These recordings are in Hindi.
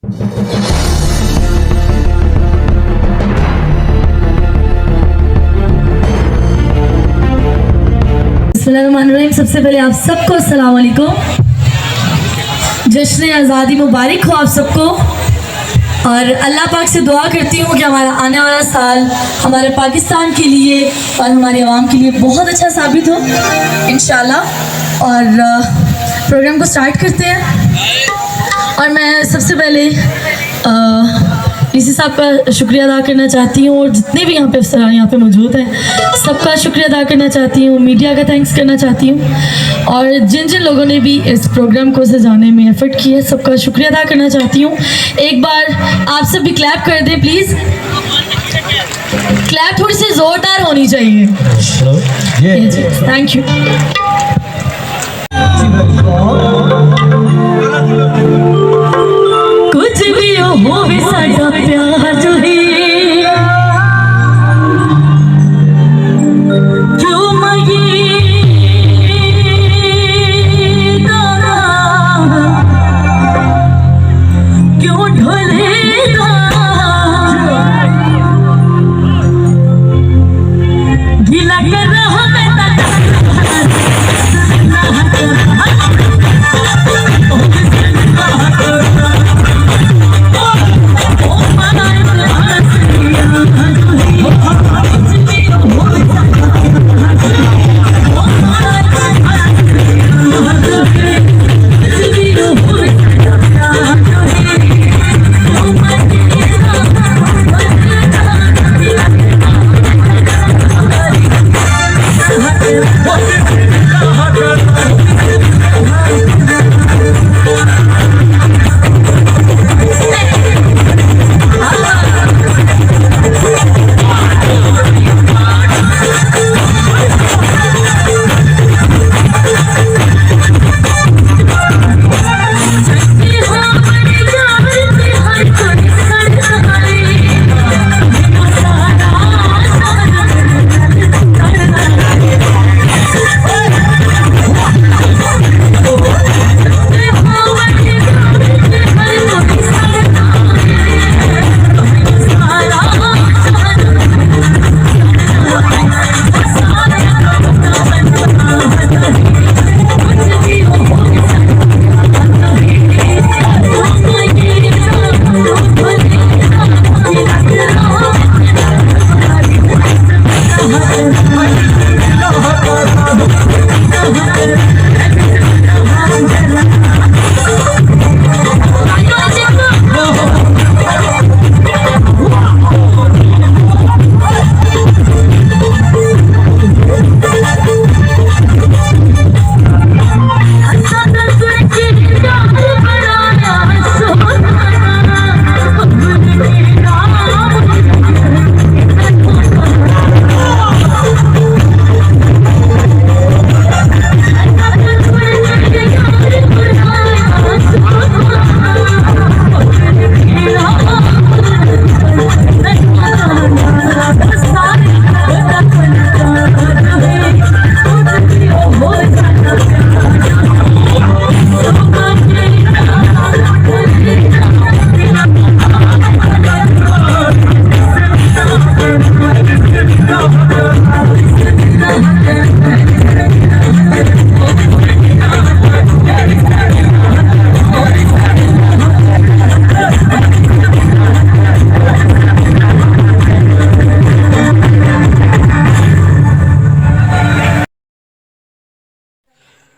बिस्मिल्लाहिर्रहमानिर्रहीम। सबसे पहले आप सबको अस्सलाम वालेकुम। जश्न आज़ादी मुबारक हो आप सबको। और अल्लाह पाक से दुआ करती हूँ कि हमारा आने वाला साल हमारे पाकिस्तान के लिए और हमारे अवाम के लिए बहुत अच्छा साबित हो इंशाल्लाह। और प्रोग्राम को स्टार्ट करते हैं। और मैं सबसे पहले डीसी साहब का शुक्रिया अदा करना चाहती हूँ और जितने भी यहाँ पे मौजूद हैं सबका शुक्रिया अदा करना चाहती हूँ। मीडिया का थैंक्स करना चाहती हूँ और जिन जिन लोगों ने भी इस प्रोग्राम को सजाने में एफर्ट किया सबका शुक्रिया अदा करना चाहती हूँ। एक बार आप सब भी क्लैप कर दें प्लीज़। क्लैप थोड़ी सी ज़ोरदार होनी चाहिए। Thank you. कुछ भी हो भी साडा प्यार जो है जो मई दाना क्यों ढलेगा गिला कर रहा मैं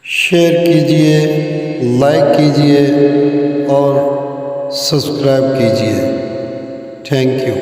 शेयर कीजिए, लाइक कीजिए और सब्सक्राइब कीजिए। Thank you.